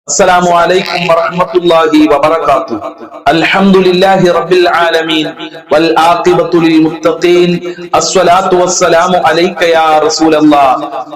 السلام عليكم ورحمة الله وبركاته. الحمد لله رب العالمين والعاقبة للمتقين. الصلاة والسلام عليك يا رسول الله.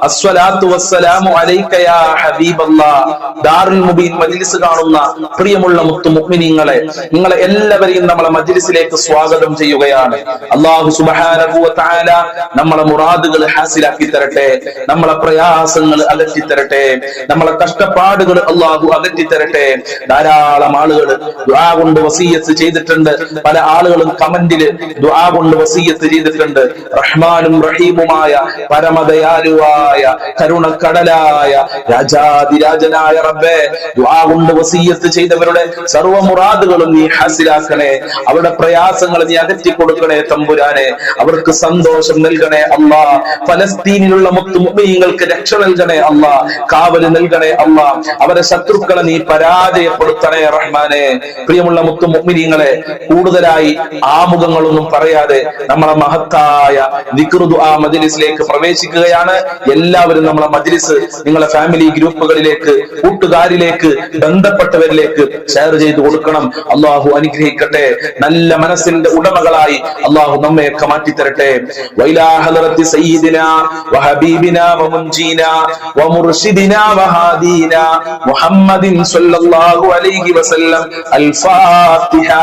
الصلاة والسلام عليك يا حبيب الله. ദാറുൽ മുബീൻ മജ്ലിസ് കാണുന്ന പ്രിയമുള്ള മുത്തു മുഅ്മിനീങ്ങളെ, നിങ്ങളെ എല്ലാവരെയും നമ്മളെ മജ്ലിസിലേക്ക് സ്വാഗതം ചെയ്യുകയാണ്. അല്ലാഹു സുബ്ഹാനഹു വ തആല നമ്മളെ മുറാദുകൾ ഹാസിലാക്കി തരട്ടെ, നമ്മളെ പ്രയാസങ്ങൾ അകറ്റി തരട്ടെ, നമ്മളെ കഷ്ടപ്പാടുകൾ അല്ലാഹു അകറ്റി തരട്ടെ. ധാരാളം ആളുകൾ ദുആ കൊണ്ട് വസിയ്യത്ത് ചെയ്തിട്ടുണ്ട്. പല ആളുകളും കമന്റില് ദുആ കൊണ്ട് വസിയ്യത്ത് ചെയ്തിട്ടുണ്ട്. റഹ്മാനും റഹീമുമായ പരമദയാലുവായ കരുണക്കടലായ രാജാതിരാജനായ റബ്ബേ, ദുആ കൊണ്ട് വസിയ്യത്ത് ചെയ്തവരുടെ സർവ്വ മുറാദുകളും നീ ഹാസിലാക്കണേ. അവരുടെ പ്രയാസങ്ങൾ നീ അകറ്റി കൊടുക്കണേ തമ്പുരാനെ. അവർക്ക് സന്തോഷം നൽകണേ അല്ലാ. ഫലസ്തീനിലുള്ള മുത്തു മുഅ്മിനീങ്ങൾക്ക് രക്ഷ നൽകണേ അല്ലാ. കാവല് നൽകണേ അല്ലാ. അവരെ ശത്രുക്കളെ നീ പരാജയപ്പെടുത്തണേ റഹ്മാനെ. പ്രിയമുള്ള മുത്തു മുഅ്മിനീങ്ങളെ, കൂടുതലായി ആമുഖങ്ങളൊന്നും പറയാതെ നമ്മളെ മഹത്തായ ദിക്ർ ദുആ മജ്ലിസിലേക്ക് പ്രവേശിക്കുകയാണ്. എല്ലാവരും നമ്മളെ മജ്ലിസ് നിങ്ങളെ ഫാമിലി ഗ്രൂപ്പുകളിലേക്ക്, കൂട്ടുകാരിലേക്ക്, ബന്ധപ്പെട്ടവരിലേക്ക് ഷെയർ ചെയ്തു കൊടുക്കണം. അല്ലാഹു അനുഗ്രഹിക്കട്ടെ. നല്ല മനസ്സിന്റെ ഉടമകളായി അല്ലാഹു നമ്മയൊക്കെ മാറ്റിത്തരട്ടെ. വൈലാ ഹളറത്തി സയ്യിദിനാ വഹബീബിനാ വമുൻജീനാ വമുർശിദിനാ വഹാദീനാ മുഹമ്മദിൻ സ്വല്ലല്ലാഹു അലൈഹി വസല്ലം. അൽ-ഫാത്തിഹ.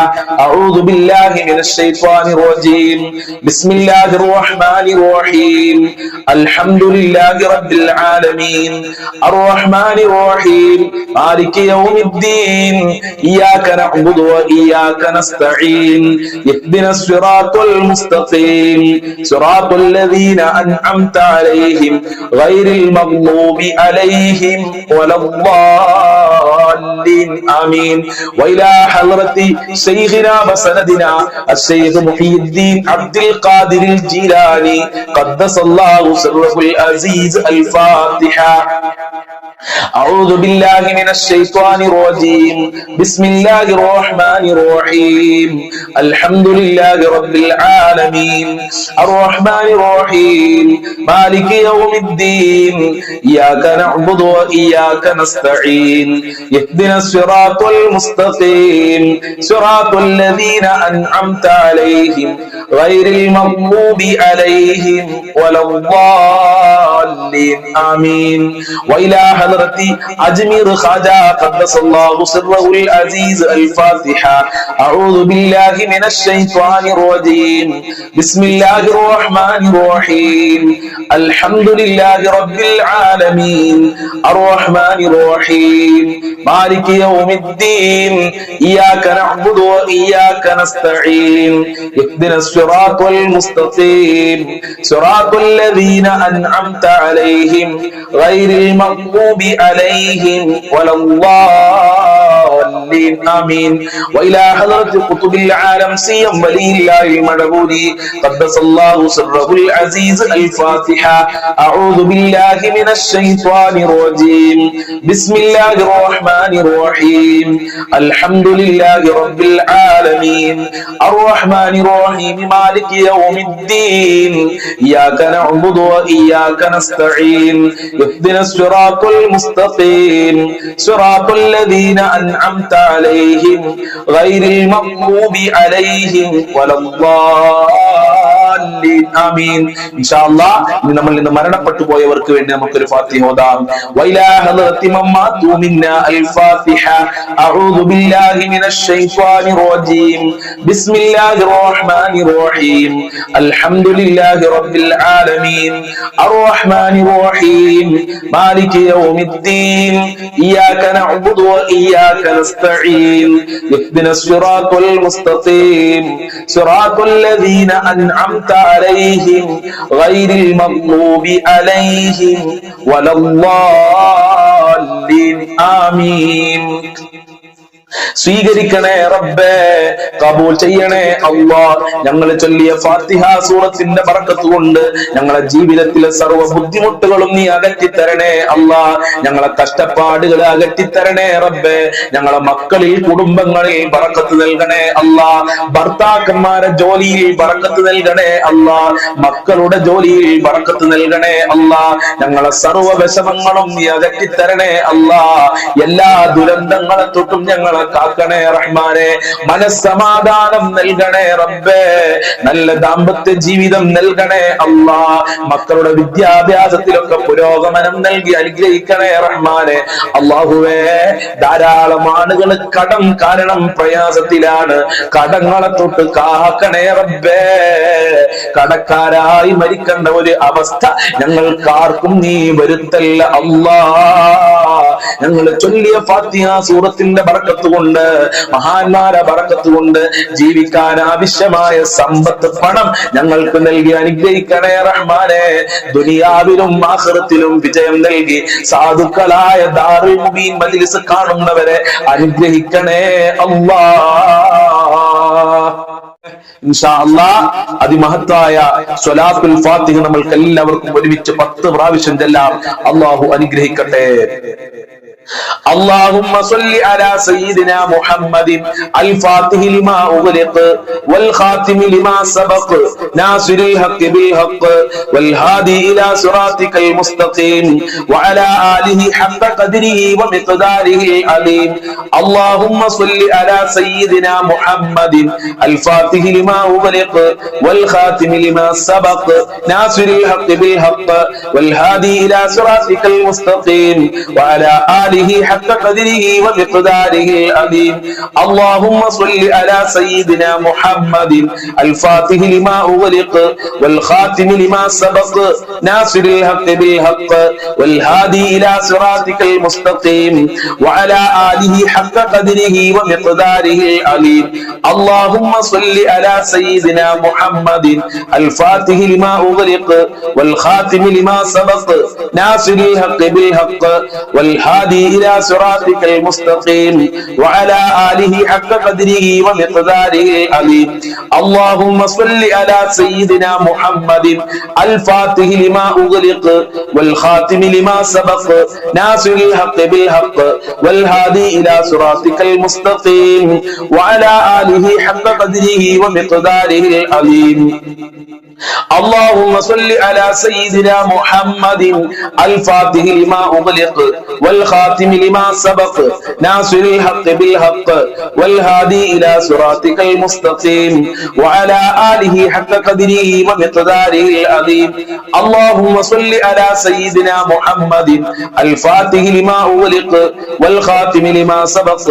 അഊദു ബില്ലാഹി മിനശ് ശൈത്വാനിർ റജീം. ബിസ്മില്ലാഹിർ റഹ്മാനിർ റഹീം. അൽഹംദുലില്ലാഹി റബ്ബിൽ ആലമീൻ. അർ-റഹ്മാനിർ റഹീം. മാലികി യൗമിദ്ദീൻ. ഇയ്യാക നഅ്ബുദു വ ഇയ്യാക നസ്തഈൻ. ഇഹ്ദിനസ് സിറാത്തൽ മുസ്തഖീം. സിറാത്തൽ ലദീന അൻഅംത അലൈഹിം ഗൈറിൽ മഗ്ദൂബി അലൈഹിം വലദ്ദാല്ലിൻ. ആമീൻ. വഇലാ ഹളറത്തി ശൈഖിനാ വസനദിനാ അശ്ശൈഖ് മുഹീദ്ദീൻ അബ്ദുൽ ഖാദിറിൽ ജീലാനി ഖദ്ദസല്ലാഹു സിർറഹുൽ അസീസ്. അൽ-ഫാത്തിഹ. أعوذ بالله من الشيطان الرجيم. بسم الله الرحمن الرحيم. الحمد لله رب العالمين. الرحمن الرحيم. مالك يوم الدين. إياك نعبد وإياك نستعين. اهدنا الصراط المستقيم. صراط الذين أنعمت عليهم غير المغضوب عليهم ولا الضالين. آمين. وإلى حضرة أجمير خواجة قدس الله سره العزيز. الفاتحة. أعوذ بالله من الشيطان الرجيم. بسم الله الرحمن الرحيم. الحمد لله رب العالمين. الرحمن الرحيم. مالك يوم الدين. إياك نعبد وإياك نستعين. اهدنا الصراط المستقيم. صراط الذين أنعمت عليهم غير المغضوب عليهم ولا الضالين. آمين. وإلى حضرة قطب العالم سيم ولي الله المدبولي قدس الله سره العزيز. الفاتحة. أعوذ بالله من الشيطان الرجيم. بسم الله الرحمن الرحيم. الحمد لله رب العالمين. الرحمن الرحيم. مالك يوم الدين. إياك نعبد وإياك نستعين. اهدنا الصراط المستقيم. صراط الذين أنعمت عليهم غير المغضوب عليهم ولا الضالين. آمين. إن شاء الله നമ്മൾ ഇന്ന് മരണപ്പെട്ടു പോയവർക്ക് വേണ്ടി നമുക്കൊരു ഫാത്തിഹ ഓതാം. വൈലാ ഹളറത്തി മമ്മാതു മിന്നാ. അൽ-ഫാത്തിഹ. അഊദു ബില്ലാഹി മിനശ് ശൈത്വാനിർ റജീം. ബിസ്മില്ലാഹിർ റഹ്മാനിർ റഹീം. അൽഹംദുലില്ലാഹി റബ്ബിൽ ആലമീൻ. അർ-റഹ്മാനിർ റഹീം. മാലികി യൗമിദ്ദീൻ. ഇയ്യാക നഅ്ബുദു വ ഇയ്യാക നസ്തഈൻ. ഇഹ്ദിനസ് സിറാത്തൽ മുസ്തഖീം. സിറാത്തൽ ലദീന അൻഅംത അലൈഹിം ഗൈറിൽ മഗ്ദൂബി അലൈഹിം വലദ്ദാല്ലിൻ. ആമീൻ. സ്വീകരിക്കണേ റബ്ബേ, കബൂൽ ചെയ്യണേ അല്ലാഹ്. ഞങ്ങൾ ചൊല്ലിയ ഫാത്തിഹ സൂറത്തിന്റെ ബറക്കത്ത് കൊണ്ട് ഞങ്ങളെ ജീവിതത്തിലെ സർവ്വ ബുദ്ധിമുട്ടുകളും നീ അകറ്റിത്തരണേ അല്ലാഹ്. ഞങ്ങളെ കഷ്ടപ്പാടുകൾ അകറ്റിത്തരണേ റബ്ബേ. ഞങ്ങളെ മക്കളിൽ കുടുംബങ്ങളിൽ ബറക്കത്ത് നൽകണേ അല്ലാഹ്. ഭർത്താക്കന്മാരെ ജോലിയിൽ ബറക്കത്ത് നൽകണേ അല്ലാഹ്. മക്കളുടെ ജോലിയിൽ ബറക്കത്ത് നൽകണേ അല്ലാഹ്. ഞങ്ങളെ സർവ്വ വിഷമങ്ങളും നീ അകറ്റിത്തരണേ അല്ലാഹ്. എല്ലാ ദുരന്തങ്ങളെ തൊട്ടും ഞങ്ങളെ കാക്കണേ റഹ്മാനെ. മനസ്സമാധാനം നൽകണേ റബ്ബേ. നല്ല ദാമ്പത്യ ജീവിതം നൽകണേ അല്ലാഹ്. മക്കളുടെ വിദ്യാഭ്യാസത്തിലൊക്കെ പുരോഗമനം നൽകി അനുഗ്രഹിക്കണേ റഹ്മാനെ. അല്ലാഹുവേ, ധാരാളം ആളുകൾ കടം കാരണം പ്രയാസത്തിലാണ്. കടങ്ങളെ തൊട്ട് കാക്കണേ റബ്ബേ. കടക്കാരായി മരിക്കേണ്ട ഒരു അവസ്ഥ ഞങ്ങൾക്കാർക്കും നീ വരുത്തല്ല അല്ലാഹ്. ഞങ്ങൾ ചൊല്ലിയ ഫാത്തിഹ സൂറത്തിന്റെ ബറക്കത്ത് കൊണ്ട്, മഹാന്മാരെ ബറക്കത്ത് കൊണ്ട് ജീവിക്കാൻ ആവശ്യമായ സമ്പത്ത്, പണം ഞങ്ങൾക്ക് നൽകി അനുഗ്രഹിക്കണേ റഹ്മാനെ. ദുനിയാവിലും ആഖിറത്തിലും വിജയം നൽകി സാധുക്കളായ ദാറുൽ മുബീൻ മജ്ലിസ് കാണുന്നവരെ അനുഗ്രഹിക്കണേ അല്ലാഹ്. ഇൻഷാ അല്ലാഹ് അതിമഹത്തായ സ്വലാത്തുൽ ഫാത്തിഹ നമ്മൾക്ക് എല്ലാവർക്കും ഒരുമിച്ച് 10 പ്രാവശ്യം ചെല്ലാം. അല്ലാഹു അനുഗ്രഹിക്കട്ടെ. اللهم صل على سيدنا محمد الفاتح لما أغلق والخاتم لما سبق ناصر الحق بالحق والهادي إلى صراطك المستقيم وعلى آله حق قدره ومقداره العظيم. اللهم صل على سيدنا محمد الفاتح لما أغلق والخاتم لما سبق ناصر الحق بالحق والهادي إلى صراطك المستقيم وعلى آله حق قدره ومقداره العظيم. اللهم صل على سيدنا محمد الفاتح لما أغلق والخاتم لما سبق ناصر الحق بالحق والهادي إلى صراطك المستقيم وعلى آله حق قدره ومقداره العظيم. اللهم صل على سيدنا محمد الفاتح لما أغلق والخاتم لما سبق ناصر الحق بالحق والهادي إلى صراطك المستقيم وعلى آله حق قدره ومقداره العظيم. اللهم صل على سيدنا محمد الفاتح لما أغلق والخاتم لما سبق ناصر الحق بالحق والهادي إلى صراطك المستقيم وعلى آله حق قدره ومقداره العظيم. اللهم صل على سيدنا محمد الفاتح لما أغلق والخاتم لما سبق ناصر الحق بالحق والهادي إلى صراطك المستقيم وعلى آله حق قدره ومقداره العظيم. اللهم صل على سيدنا محمد الفاتح لما أغلق والخاتم لما سبق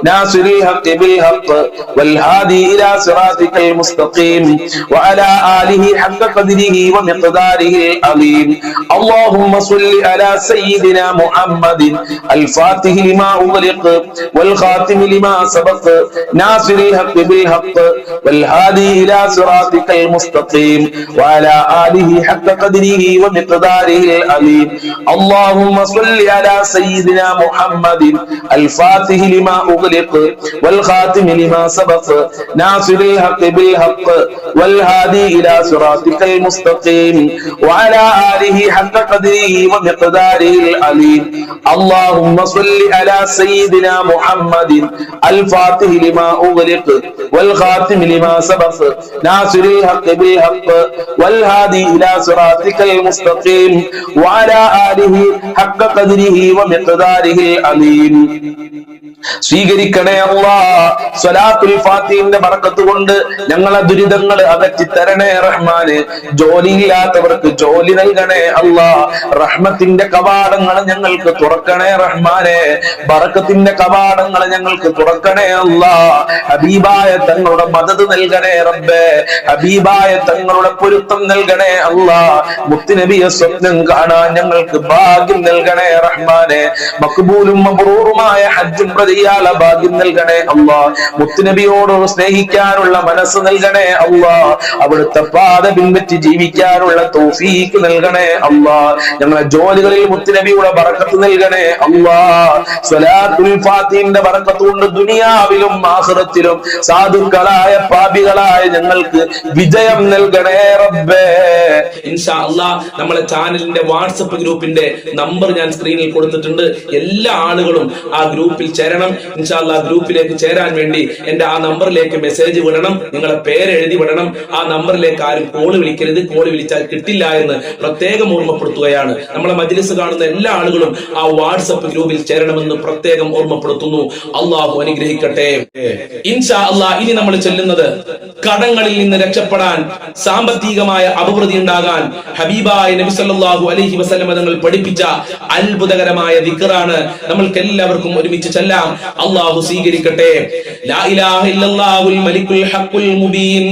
ناصر الحق بالحق والهادي إلى صراطك المستقيم وعلى آله حق قدره ومقداره العظيم. اللهم صل على سيدنا محمد الفاتح لما أغلق والخاتم لما سبق ناصر الحق بالحق والهادي إلى صراطك المستقيم وعلى آله حق قدره ومقداره العظيم. اللهم صل على سيدنا محمد الفاتح لما أغلق والخاتم لما سبق ناصر الحق بالحق والهادي إلى صراطك المستقيم وعلى آله حق قدره ومقداره العظيم. اللهم صل على سيدنا محمد الفاتح لما أغلق والخاتم لما سبق ناصر الحق بالحق والهادي إلى صراطك المستقيم وعلى آله حق قدره ومقداره العظيم. സ്വീകരിക്കണേ അല്ലാഹ്. സ്വലാത്തുൽ ഫാത്തിഹിന്റെ ബറക്കത്ത് കൊണ്ട് ഞങ്ങളെ ദുരിതങ്ങൾ അകറ്റി തരണേ റഹ്മാനെ. ജോലിയില്ലാത്തവർക്ക് ജോലി നൽകണേ അല്ലാഹ്. റഹ്മത്തിന്റെ കവാടങ്ങൾ ഞങ്ങൾക്ക് തുറക്കണേ റഹ്മാനെ. ബറക്കത്തിന്റെ കവാടങ്ങൾ ഞങ്ങൾക്ക് തുറക്കണേ അല്ലാഹ്. ഹബീബായ തങ്ങളുടെ മദദ് നൽകണേ റബ്ബേ. ഹബീബായ തങ്ങളുടെ പൊരുത്തം നൽകണേ അല്ലാഹ്. മുത്തുനബിയെ സ്വപ്നം കാണാൻ ഞങ്ങൾക്ക് ഭാഗ്യം നൽകണേ റഹ്മാനെ. മഖ്ബൂലും മബ്റൂറുമായ ഹജ്ജും ചെയ്യാനുള്ള ഭാഗ്യം നൽകണേ അല്ലാഹ്. മുത്തുനബിയോട് സ്നേഹിക്കാനുള്ള മനസ്സ് നൽകണേ അല്ലാഹ്. അവിടുത്തെ പാത പാത പിൻപറ്റി ജീവിക്കാനുള്ള തൗഫീഖ് നൽകണേ അല്ലാ. ഞങ്ങളെ ജോലികളിൽ മുത്തുനബിയുടെ ബറക്കത്ത് നൽകണേ അല്ലാ. സ്വലാത്തുൽ ഫാത്തിഹിന്റെ ബറക്കത്ത് കൊണ്ട് ദുനിയാവിലും ആഖിറത്തിലും സാധുക്കളായ പാപികളായ ഞങ്ങൾക്ക് വിജയം നൽകണേ റബ്ബേ. ഇൻഷാ അല്ലാഹ് നമ്മളെ ചാനലിന്റെ വാട്സപ്പ് ഗ്രൂപ്പിന്റെ നമ്പർ ഞാൻ സ്ക്രീനിൽ കൊടുത്തിട്ടുണ്ട്. എല്ലാ ആളുകളും ആ ഗ്രൂപ്പിൽ ചേരണം. ഇൻഷാ അല്ലാഹ് ഗ്രൂപ്പിലേക്ക് ചേരാൻ വേണ്ടി എന്റെ ആ നമ്പറിലേക്ക് മെസ്സേജ് വിടണം. നിങ്ങളെ പേര് എഴുതി വിടണം. ആ നമ്പറിലേക്ക് ആരും കോള് വിളിക്കരുത്. കോള് വിളിച്ചാൽ കിട്ടില്ല എന്ന് പ്രത്യേകം ഓർമ്മപ്പെടുത്തുകയാണ്. നമ്മളെ മജ്ലിസ് കാണുന്ന എല്ലാ ആളുകളും ആ വാട്സപ്പ് ഗ്രൂപ്പിൽ ചേരണമെന്ന് പ്രത്യേകം ഓർമ്മപ്പെടുത്തുന്നു. അള്ളാഹു അനുഗ്രഹിക്കട്ടെ. ഇൻഷാ അല്ലാഹ് ഇനി നമ്മൾ ചെല്ലുന്നത് കടങ്ങളിൽ നിന്ന് രക്ഷപ്പെടാൻ, സാമ്പത്തികമായ അഭിവൃദ്ധി ഉണ്ടാകാൻ ഹബീബായ നബി സല്ലല്ലാഹു അലൈഹി വസല്ലം തങ്ങൾ പഠിപ്പിച്ച അത്ഭുതകരമായ ദിക്റാണ്. നമ്മൾക്ക് എല്ലാവർക്കും ഒരുമിച്ച് ചൊല്ലാം. അല്ലാഹു സ്വീകരിക്കട്ടെ. ലാ ഇലാഹ ഇല്ലല്ലാഹുൽ മലിക്കുൽ ഹഖുൽ മുബീൻ,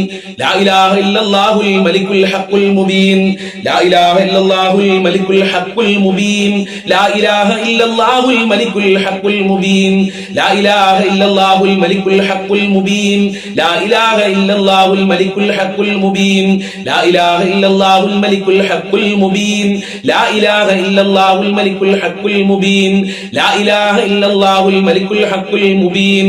ലാ ഇലാഹ ഇല്ലല്ലാഹുൽ മലിക്കുൽ ഹഖുൽ മുബീൻ, ലാ ഇലാഹ ഇല്ലല്ലാഹുൽ മലിക്കുൽ ഹഖുൽ മുബീൻ, ലാ ഇലാഹ ഇല്ലല്ലാഹുൽ മലിക്കുൽ ഹഖുൽ മുബീൻ, ലാ ഇലാഹ ഇല്ലല്ലാഹുൽ മലിക്കുൽ ഹഖുൽ മുബീൻ, ലാ ഇലാഹ ഇല്ലല്ലാഹുൽ മലിക്കുൽ ഹഖുൽ മുബീൻ, ലാ ഇലാഹ ഇല്ലല്ലാഹുൽ മലിക്കുൽ ഹഖുൽ മുബീൻ, ലാ ഇലാഹ ഇല്ലല്ലാഹുൽ മലിക്കുൽ ഹഖുൽ മുബീൻ, ലാ ഇലാഹ ഇല്ലല്ലാഹുൽ മലിക്കുൽ ഹഖുൽ മുബീൻ, ലാ ഇലാഹ ഇല്ലല്ലാഹുൽ മലിക്കുൽ ഹഖുൽ മുബീൻ,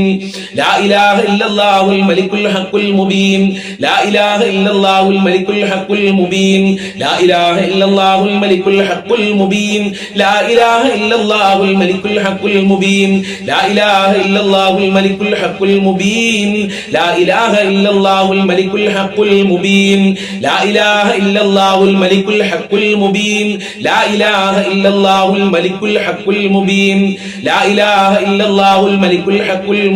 ലാ ഇലാഹ ഇല്ലല്ലാഹുൽ മലിക്കുൽ ഹഖുൽ മുബീൻ, ലാ ഇലാഹ ഇല്ലല്ലാഹുൽ മലിക്കുൽ ഹഖുൽ മുബീൻ, ലാ ഇലാഹ ഇല്ലല്ലാഹുൽ മലിക്കുൽ ഹഖുൽ മുബീൻ, ലാ ഇലാഹ ഇല്ലല്ലാഹുൽ മലിക്കുൽ ഹഖുൽ മുബീൻ, ലാ ഇലാഹ ഇല്ലല്ലാഹുൽ മലിക്കുൽ ഹഖുൽ മുബീൻ, ലാ ഇലാഹ ഇല്ലല്ലാഹുൽ മലിക്കുൽ ഹഖുൽ മുബീൻ, ലാ ഇലാഹ ഇല്ലല്ലാഹുൽ മലിക്കുൽ ഹഖുൽ മുബീൻ, ലാ ഇലാഹ ഇല്ലല്ലാഹുൽ മലിക്കുൽ ഹഖുൽ മുബീൻ, ലാ ഇലാഹ ഇല്ലല്ലാഹുൽ മലിക്കുൽ ഹഖുൽ മുബീൻ, ലാ ഇലാഹ ഇല്ലല്ലാഹുൽ മലിക്കുൽ ഹഖുൽ മുബീൻ, ലാ ഇലാഹ ഇല്ലല്ലാഹുൽ മലിക്കുൽ ഹഖുൽ മുബീൻ, ലാ ഇലാഹ ഇല്ലല്ലാഹുൽ മലിക്കുൽ ഹഖുൽ മുബീൻ, ലാ ഇലാഹ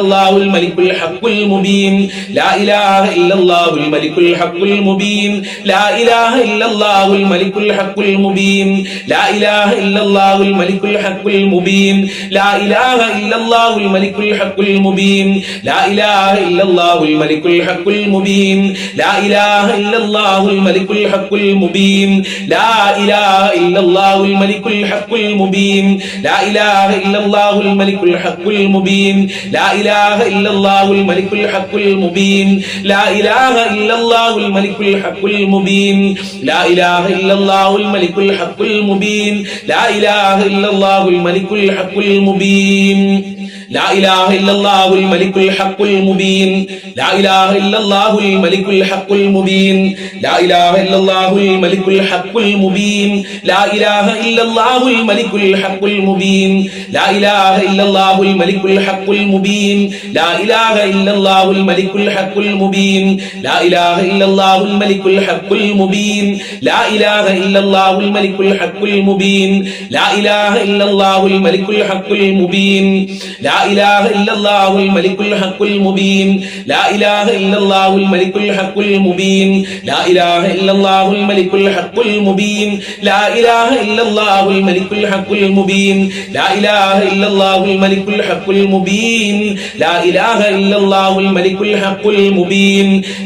ഇല്ലല്ലാഹുൽ മലിക്കുൽ ഹഖുൽ മുബീൻ, ലാ ഇലാഹ ഇല്ലല്ലാഹുൽ മലിക്കുൽ ഹഖുൽ മുബീൻ, ലാ ഇലാഹ ഇല്ലല്ലാഹുൽ മലിക്കുൽ ഹഖുൽ മുബീൻ, ലാ ഇലാഹ ഇല്ലല്ലാഹുൽ മലിക്കുൽ ഹഖുൽ മുബീൻ, ലാ ഇലാഹ ഇല്ലല്ലാഹുൽ മലിക്കുൽ ഹഖുൽ മുബീൻ, ലാ ഇലാഹ ഇല്ലല്ലാഹുൽ മലിക്കുൽ ഹഖുൽ മുബീൻ, ലാ ഇലാഹ ഇല്ലല്ലാഹുൽ മലിക്കുൽ ഹഖുൽ മുബീൻ, ലാ ഇലാഹ ഇല്ലല്ലാഹുൽ മലിക്കുൽ ഹഖുൽ മുബീൻ, ലാ ഇലാഹ ഇല്ലല്ലാഹുൽ മലിക്കുൽ ഹഖുൽ മുബീൻ, ലാ ഇലാഹ ഇല്ലല്ലാഹുൽ മലിക്കുൽ ഹഖുൽ മുബീൻ, ലാ ഇലാഹ ഇല്ലല്ലാഹുൽ മലിക്കുൽ ഹഖുൽ മുബീൻ, ലാ ഇലാഹ ഇല്ലല്ലാഹുൽ മലിക്കുൽ ഹഖുൽ മുബീൻ, ലാ ഇലാഹ ഇല്ലല്ലാഹുൽ മലിക്കുൽ ഹഖുൽ മുബീൻ, ലാ ഇലാഹ ഇല്ലല്ലാഹുൽ മലിക്കുൽ ഹഖുൽ മുബീൻ, ലാ ഇലാഹ ഇല്ലല്ലാഹുൽ മലിക്കുൽ ഹഖുൽ മുബീൻ, ലാ ഇലാഹ ഇല്ലല്ലാഹുൽ മലിക്കുൽ ഹഖുൽ മുബീൻ, ലാ ഇലാഹ ഇല്ലല്ലാഹുൽ മലിക്കുൽ ഹഖുൽ മുബീൻ, ലാ ഇലാഹ ഇല്ലല്ലാഹുൽ മലിക്കുൽ ഹഖുൽ മുബീൻ, ലാ ഇലാഹ ഇല്ലല്ലാഹുൽ മലിക്കുൽ ഹഖുൽ മുബീൻ, ലാ ഇലാഹ ഇല്ലല്ലാഹുൽ മലിക്കുൽ ഹഖുൽ മുബീൻ, ലാ ഇലാഹ ഇല്ലല്ലാഹുൽ മലിക്കുൽ ഹഖുൽ മുബീൻ, ലാ ഇലാഹ ഇല്ലല്ലാഹുൽ മലിക്കുൽ ഹഖുൽ മുബീൻ, ലാ ഇലാഹ ഇല്ലല്ലാഹുൽ മലിക്കുൽ ഹഖുൽ മുബീൻ, ലാ ഇലാഹ ഇല്ലല്ലാഹുൽ മലിക്കുൽ ഹഖുൽ മുബീൻ,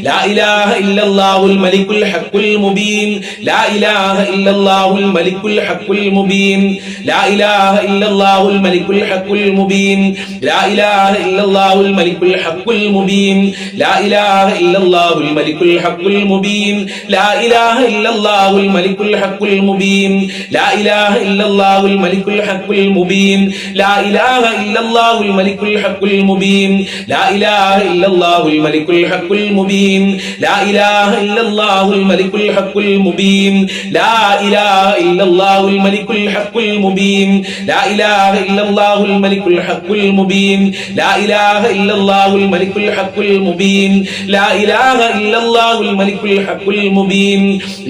ലാ ഇലാഹ ഇല്ലല്ലാഹുൽ മലിക്കുൽ ഹഖുൽ മുബീൻ, ലാ ഇലാഹ ഇല്ലല്ലാഹുൽ മലിക്കുൽ ഹഖുൽ മുബീൻ, ലാ ഇലാഹ ഇല്ലല്ലാഹുൽ മലിക്കുൽ ഹഖുൽ മുബീൻ, ലാ ഇലാഹ ഇല്ലല്ലാഹുൽ മലിക്കുൽ ഹഖുൽ മുബീൻ, ലാ ഇലാഹ ഇല്ലല്ലാഹുൽ മലിക്കുൽ ഹഖുൽ മുബീൻ, ലാ ഇലാഹ ഇല്ലല്ലാഹുൽ മലിക്കുൽ ഹഖുൽ മുബീൻ, ലാ ഇലാഹ ഇല്ലല്ലാഹുൽ മലിക്കുൽ ഹഖുൽ മുബീൻ, ലാ ഇലാഹ ഇല്ലല്ലാഹുൽ മലിക്കുൽ ഹഖുൽ മുബീൻ, ലാ ഇലാഹ ഇല്ലല്ലാഹുൽ മലിക്കുൽ ഹഖുൽ മുബീൻ, ലാ ഇലാഹ ഇല്ലല്ലാഹുൽ മലിക്കുൽ ഹഖുൽ മുബീൻ, ലാ ഇലാഹ ഇല്ലല്ലാഹുൽ മലിക്കുൽ ഹഖുൽ മുബീൻ, ലാ ഇലാഹ ഇല്ലല്ലാഹുൽ മലിക്കുൽ ഹഖുൽ മുബീൻ, ലാ ഇലാഹ ഇല്ലല്ലാഹുൽ മലിക്കുൽ ഹഖുൽ മുബീൻ, ലാ ഇലാഹ ഇല്ലല്ലാഹുൽ മലിക്കുൽ ഹഖുൽ മുബീൻ,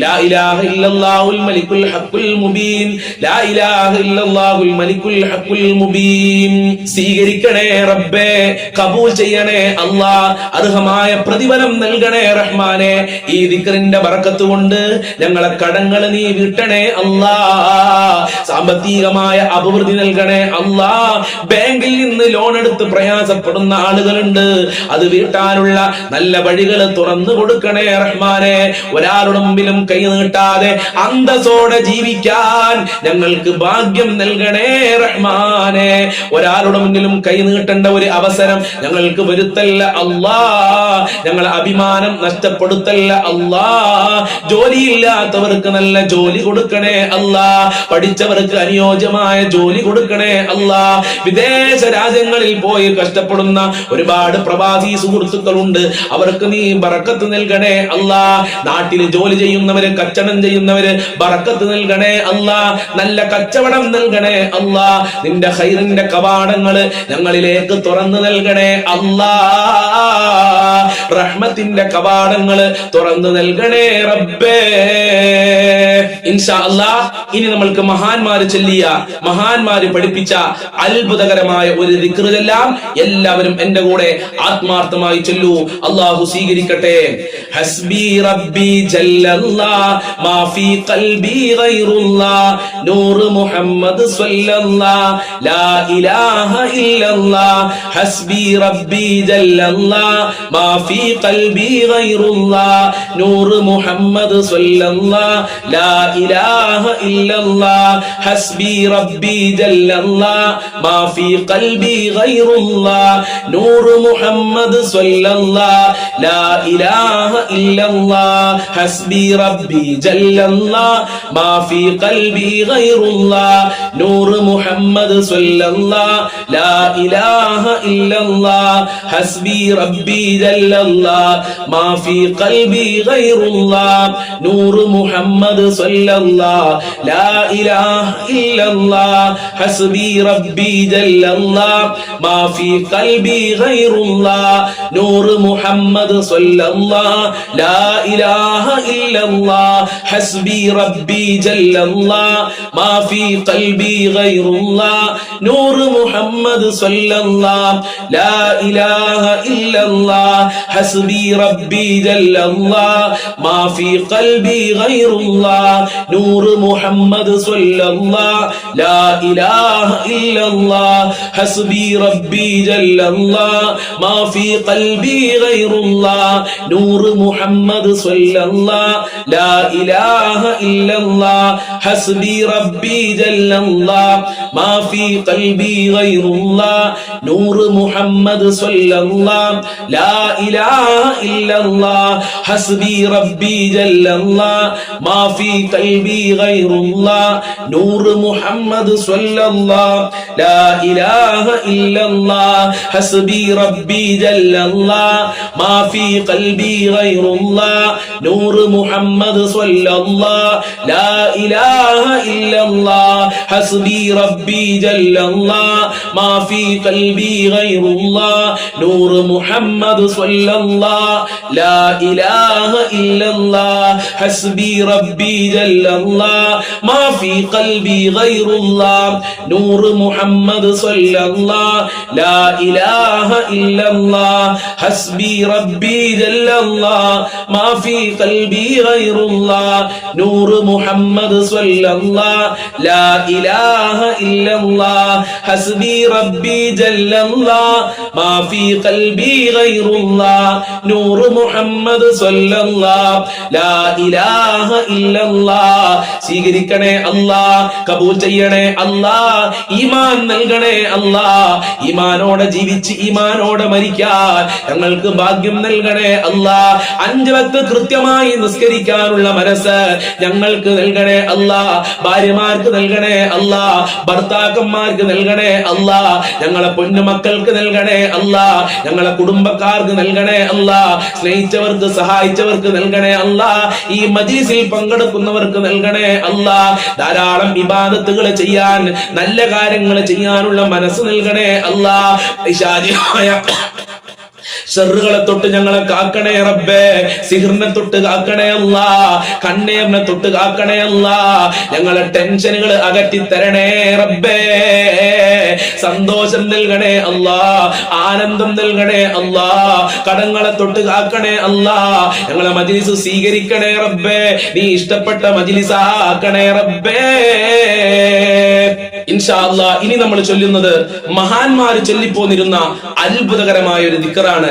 ലാ ഇലാഹ ഇല്ലല്ലാഹുൽ മലിക്കുൽ ഹഖുൽ മുബീൻ, ലാ ഇലാഹ ഇല്ലല്ലാഹുൽ മലിക്കുൽ ഹഖുൽ മുബീൻ. സ്വീകരിക്കണേ റബ്ബേ, കബൂൽ ചെയ്യണേ അല്ലാഹ്, അർഹമായ പ്രതിഫലം നൽകണേ റഹ്മാനെ. ഈ ദിക്റിന്റെ ബറക്കത്ത് കൊണ്ട് ഞങ്ങളെ കടങ്ങൾ നീ വീട്ടണേ അല്ലാഹ്, സാമ്പത്തികമായ അഭിവൃദ്ധി നൽകണേ അല്ലാഹ്. ബാങ്കിൽ നിന്ന് ലോൺ എടുത്ത് പ്രയാസപ്പെടുന്ന ആളുകളുണ്ട്, അത് വീട്ടാനുള്ള നല്ല വഴികൾ തുറന്നു കൊടുക്കണേ റഹ്മാനെ. ഒരാളുടെ മുമ്പിലും കൈ നീട്ടാതെ അന്തസ്സോടെ ജീവിക്കാൻ ഞങ്ങൾക്ക് ഭാഗ്യം നൽകണേ റഹ്മാനെ. ഒരാളുടെ മുന്നിലും കൈ നീട്ടേണ്ട ഒരു അവസരം ഞങ്ങൾക്ക് വരുത്തല്ല അല്ലാഹ്. ഞങ്ങൾ അഭിമാനം നഷ്ടപ്പെടുത്തല്ല അല്ലാ. ജോലിയില്ലാത്തവർക്ക് നല്ല ജോലി കൊടുക്കണേ അല്ലാ. പഠിച്ചവർക്ക് അനുയോജ്യമായ ജോലി കൊടുക്കണേ അല്ലാ. വിദേശ രാജ്യങ്ങളിൽ പോയി കഷ്ടപ്പെടുന്ന ഒരുപാട് പ്രവാസി സുഹൃത്തുക്കളുണ്ട്. അവർക്ക് നീ ബറക്കത്ത് നൽകണേ അല്ലാ. നാട്ടിൽ ജോലി ചെയ്യുന്നവര്, കച്ചവടം ചെയ്യുന്നവര് ബറക്കത്ത് നൽകണേ അല്ലാ. നല്ല കച്ചവടം നൽകണേ അല്ലാ. നിന്റെ ഖൈറിന്റെ കവാടങ്ങള് ഞങ്ങളിലേക്ക് തുറന്നു നൽകണേ അല്ലാ. റഹ്മത്തിന്റെ കവാടങ്ങള് തുറന്നു നൽകണേ റബ്ബേ. ഇൻഷാ അല്ലാഹ് ഇനി നമ്മൾക്ക് മഹാന്മാര് ചൊല്ലിയ, മഹാന്മാര് പഠിപ്പിച്ച അത്ഭുതകരമായ ഒരു ദിക്ർ ചൊല്ലാം. എല്ലാവരും എന്റെ കൂടെ ആത്മാർത്ഥമായി ചൊല്ലൂ. അല്ലാഹു സ്വീകരിക്കട്ടെ. ഹസ്ബി റബ്ബി ജല്ലല്ലാഹ് മാ ഫീ ഖൽബി ഗൈറുല്ലാഹ് നൂർ മുഹമ്മദ് സ്വല്ലല്ലാഹ് ലാ ഇലാഹ ഇല്ലല്ലാഹ്. ഹസ്ബി റബ്ബി ജല്ലല്ലാഹ് മാ ഫീ ഖൽബി ഗൈറുല്ലാഹ് നൂർ മുഹമ്മദ് സ്വല്ലല്ലാഹ് ലാ ഇലാഹ ഇല്ലല്ലാഹ്. ഹസ്ബി റബ്ബി ജല്ലല്ലാഹ് മാ ഫീ ഖൽബി ഗൈറുല്ലാഹ് നൂർ മുഹമ്മദ് സ്വല്ലല്ലാഹ് ലാ ഇലാഹ ഇല്ലല്ലാഹ്. ഹസ്ബി റബ്ബി ജല്ലല്ലാഹ് മാ ഫീ ഖൽബി ഗൈറുല്ലാഹ് നൂർ മുഹമ്മദ് സ്വല്ലല്ലാഹ് ലാ ഇലാഹ ഇല്ലല്ലാഹ്. ഹസ്ബി റബ്ബി ജല്ലല്ലാഹ് മാ ഫീ ഖൽബി ഗൈറുല്ലാഹ് നൂർ മുഹമ്മദ് സ്വല്ലല്ലാഹ് ലാ ഇലാഹ ഇല്ലല്ലാഹ്. ഹസ്ബി റബ്ബി ജല്ലല്ലാഹ് മാ ഫീ ഖൽബി ഗൈറുല്ലാഹ് നൂർ മുഹമ്മദ് സ്വല്ലല്ലാഹ് ലാ ഇലാഹ ഇല്ലല്ലാഹ്. ഹസ്ബി റബ്ബി ജല്ലല്ലാഹ് മാ ഫീ ഖൽബി ഗൈറുല്ലാഹ് നൂർ മുഹമ്മദ് സ്വല്ലല്ലാഹ് ലാ ഇലാഹ ഇല്ലല്ലാഹ്. ഹസ്ബി റബ്ബി ജല്ലല്ലാഹ് മാ ഫീ ഖൽബി ഗൈറുല്ലാഹ് നൂർ മുഹമ്മദ് സ്വല്ലല്ലാഹ് ലാ ഇലാഹ ഇല്ലല്ലാഹ്. ഹസ്ബി റബ്ബി ജല്ലല്ലാഹ് മാ ഫീ ഖൽബി ഗൈറുല്ലാഹ് നൂർ മുഹമ്മദ് സ്വല്ലല്ലാഹ് ലാ ഇലാഹ ഇല്ലല്ലാഹ്. ഹസ്ബി റബ്ബി ജല്ലല്ലാഹ് മാ ഫീ ഖൽബി ഗൈറുല്ലാഹ് നൂർ മുഹമ്മദ് സ്വല്ലല്ലാഹ് ലാ ഇലാഹ ഇല്ലല്ലാഹ്. ഹസ്ബി റബ്ബി ജല്ലല്ലാഹ് മാ ഫീ ഖൽബി ഗൈറുല്ലാഹ് നൂർ മുഹമ്മദ് സ്വല്ലല്ലാഹ് ലാ ഇലാഹ ഇല്ലല്ലാഹ്. ഹസ്ബി റബ്ബി ജല്ലല്ലാഹ് മാ ഫീ ഖൽബി ഗൈറുല്ലാഹ് നൂർ മുഹമ്മദ് സ്വല്ലല്ലാഹ് ലാ ഇലാഹ ഇല്ലല്ലാഹ്. ഹസ്ബി റബ്ബി ജല്ലല്ലാഹ് മാ ഫീ ഖൽബി ഗൈറുല്ലാഹ് നൂർ മുഹമ്മദ് സ്വല്ലല്ലാഹ് ലാ ഇലാഹ ഇല്ലല്ലാഹ്. ഹസ്ബി റബ്ബി ജല്ലല്ലാഹ് മാ ഫീ ഖൽബി ഗൈറുല്ലാഹ് നൂർ മുഹമ്മദ് സ്വല്ലല്ലാഹ് ലാ ഇലാഹ ഇല്ലല്ലാഹ്. ഹസ്ബി റബ്ബി ജല്ലല്ലാഹ് മാ ഫീ ഖൽബി ഗൈറുല്ലാഹ് നൂർ മുഹമ്മദ് സ്വല്ലല്ലാഹ് ലാ ഇലാഹ ഇല്ലല്ലാഹ്. ഹസ്ബി റബ്ബി ജല്ലല്ലാഹ് മാ ഫീ ഖൽബി ഗൈറുല്ലാഹ് നൂർ മുഹമ്മദ് സ്വല്ലല്ലാഹ് ലാ ഇലാഹ ഇല്ലല്ലാഹ്. സ്വീകരിക്കണേ അല്ലാ, കബൂൽ ചെയ്യണേ അല്ലാ, ഈമാൻ നൽകണേ അല്ലാ. ഈമാനോടെ ജീവിച്ച് ഈമാനോടെ മരിക്കാൻ ഞങ്ങൾക്ക് ഭാഗ്യം നൽകണേ അല്ലാ. 5 വക്ത് കൃത്യമായി നിസ്കരിക്കാനുള്ള മനസ്സ് ഞങ്ങൾക്ക് നൽകണേ അല്ലാ. ഭാര്യമാർക്ക് നൽകണേ അല്ലാ, ഭർത്താക്കന്മാർക്ക് നൽകണേ അല്ലാ, ഞങ്ങളെ പൊന്നുമക്കൾക്ക് നൽകണേ അല്ലാ, ഞങ്ങളെ കുടുംബക്കാർക്ക് നൽകണേ അല്ലാ, സ്നേഹിച്ചവർക്ക് സഹായിച്ചവർക്ക് നൽകണേ അല്ലാ, ഈ മജ്ലിസിൽ പങ്കെടുക്കുന്നവർക്ക് നൽകണേ അല്ലാ. ധാരാളം ഇബാദത്തുകൾ ചെയ്യാൻ, നല്ല കാര്യങ്ങൾ ചെയ്യാനുള്ള മനസ്സ് നൽകണേ അല്ലാ. ഐശാരിയായ ഷർറുകളെ തൊട്ട് ഞങ്ങളെ കാക്കണേ റബ്ബേ. സിഹ്റിനെ തൊട്ട് കാക്കണേ അല്ലാ, കണ്ണേറിനെ തൊട്ട് കാക്കണേ അല്ലാ. ഞങ്ങളെ ടെൻഷനുകൾ അകറ്റി തരണേ റബ്ബേ. സന്തോഷം നൽകണേ അല്ലാ, ആനന്ദം നൽകണേ അല്ലാ. കടങ്ങളെ തൊട്ട് കാക്കണേ അല്ലാ. ഞങ്ങളെ മജ്ലിസ് സ്വീകരിക്കണേ റബ്ബേ. നീ ഇഷ്ടപ്പെട്ട മജ്ലിസാക്കണേ റബ്ബേ. ഇൻഷാ അല്ലാഹ് ഇനി നമ്മൾ ചൊല്ലുന്നത് മഹാന്മാര് ചൊല്ലിപ്പോന്നിരുന്ന അത്ഭുതകരമായ ഒരു ദിക്റാണ്.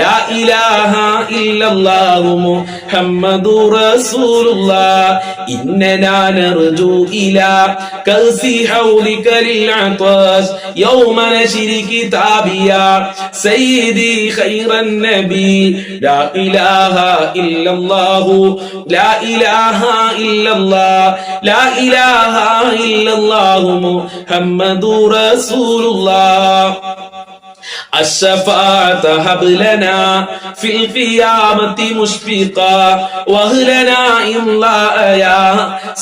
ലാ ഇലാഹ ഇല്ലല്ലാഹു മുഹമ്മദുർ റസൂലുള്ളാഹ് ഇന്നനാ നർജു ഇലാ കൗസി ഹൗലിക ലിൽ അത്വാസ് യൗമ നശ്രി കിതാബിയാ സയ്യിദി ഖൈറൻ നബി ലാ ഇലാഹ ഇല്ലല്ലാഹു ലാ ഇലാഹ ഇല്ലല്ലാഹ് ലാ ഇലാഹ ഇല്ലല്ലാഹു മുഹമ്മദുർ റസൂലുള്ളാഹ് الشفاعة هب لنا في القيامة مشفقا واهلنا إملاء يا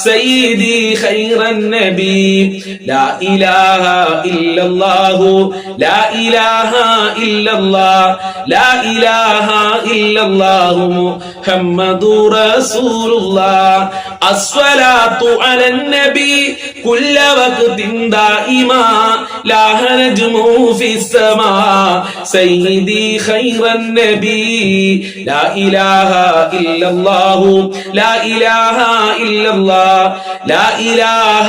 سيدي خير النبي لا إله إلا الله لا إله إلا الله لا إله إلا الله محمد رسول الله الصلاة على النبي كل وقت دائما لا نجم في السماء سيدي خير النبي لا إله إلا الله لا إله إلا الله لا إله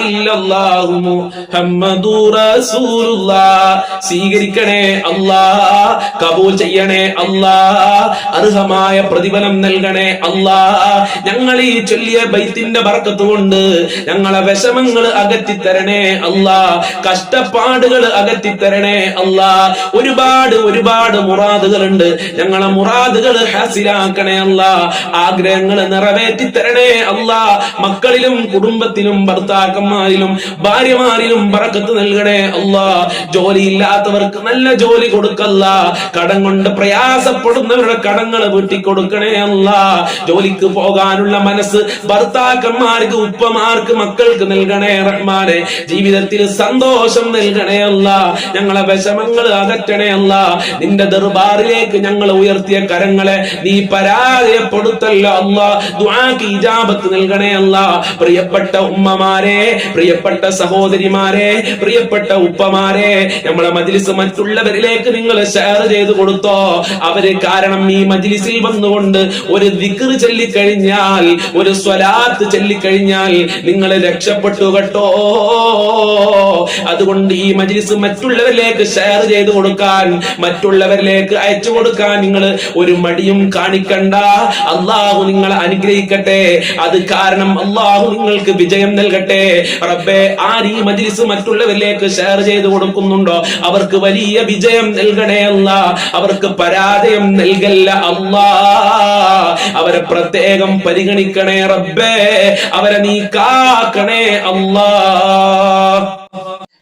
إلا الله محمد رسول الله സ്വീകരിക്കണേ അല്ലാഹ്, കബൂൽ ചെയ്യണേ അല്ലാഹ്, അർഹമായ പ്രതിഫലം നൽകണേ അല്ലാഹ്. ഞങ്ങൾ ഈ ചൊല്ലിയ ബൈത്തിന്റെ ബർക്കത്ത് കൊണ്ട് ഞങ്ങളെ വിഷമങ്ങൾ അകറ്റിത്തരണേ അല്ലാഹ്, കഷ്ടപ്പാടുകൾ അകറ്റിത്തരണേ അല്ലാഹ്. ഒരുപാട് മുറാദുകളുണ്ട്, ഞങ്ങളെ മുറാദുകൾ ഹാസിലാക്കണേ അല്ലാഹ്, ആഗ്രഹങ്ങൾ നിറവേറ്റി തരണേ അല്ലാഹ്. മക്കളിലും കുടുംബത്തിലും ഭർത്താക്കന്മാരിലും ഭാര്യമാരിലും ബർക്കത്ത് നൽകണേ അല്ലാഹ്. ജോലിയില്ലാത്തവർക്ക് നല്ല ജോലി കൊടുക്കല്ല, കടം കൊണ്ട് പ്രയാസപ്പെടുന്നവരുടെ കടങ്ങൾ വീട്ടിക്കൊടുക്കണേ അല്ലാഹ്. ജോലിക്ക് പോകാനുള്ള മനസ്സ് ഭർത്താക്കന്മാർക്ക് ഉപ്പമാർക്ക് മക്കൾക്ക് നൽകണേ റഹ്മാനെ. ജീവിതത്തിൽ സന്തോഷം നൽകണേ അല്ലാഹ്. ഞങ്ങളെ വിഷമങ്ങൾ അകറ്റണേ അല്ലാഹ്. നിന്റെ ദർബാറിലേക്ക് ഞങ്ങൾ ഉയർത്തിയ കരങ്ങളെ നീ പരാജയപ്പെടുത്തല്ല അല്ലാഹ്. ദുആക്ക് ഇജാബത്ത് നൽകണേ അല്ലാഹ്. പ്രിയപ്പെട്ട ഉമ്മമാരെ, പ്രിയപ്പെട്ട സഹോദരിമാരെ, പ്രിയപ്പെട്ട ഉപ്പമാരെ, നമ്മളെ മജ്ലിസ് മറ്റുള്ളവരിലേക്ക് നിങ്ങൾ ഷെയർ ചെയ്ത് കൊടുത്തോ. അവര് കാരണം ഈ മജ്ലിസിൽ വന്നുകൊണ്ട് ഒരു ദിക്ർ ചൊല്ലിക്കഴിഞ്ഞാൽ, ഒരു സ്വലാത്ത് ചൊല്ലിക്കഴിഞ്ഞാൽ നിങ്ങൾ രക്ഷപ്പെട്ടു കേട്ടോ. അതുകൊണ്ട് ഈ മജ്ലിസ് മറ്റുള്ളവരിലേക്ക് ഷെയർ ചെയ്ത് കൊടുക്കാൻ, മറ്റുള്ളവരിലേക്ക് അയച്ചു കൊടുക്കാൻ നിങ്ങൾ ഒരു മടിയും കാണിക്കണ്ട. അള്ളാഹു നിങ്ങളെ അനുഗ്രഹിക്കട്ടെ. അത് കാരണം അള്ളാഹു നിങ്ങൾക്ക് വിജയം നൽകട്ടെ. റബ്ബേ, ആര് ഈ മജ്ലിസ് മറ്റുള്ളവരിലേക്ക് ഷെയർ ചെയ്ത് കൊടുക്കുന്നുണ്ടോ അവർക്ക് വലിയ വിജയം നൽകണേ അല്ലാഹ്. അവർക്ക് പരാജയം നൽകല്ല അല്ലാഹ്. അവരെ പ്രത്യേകം പരിഗണിക്കണേ റബ്ബേ. അവരെ നീ കാക്കണേ അല്ലാഹ്.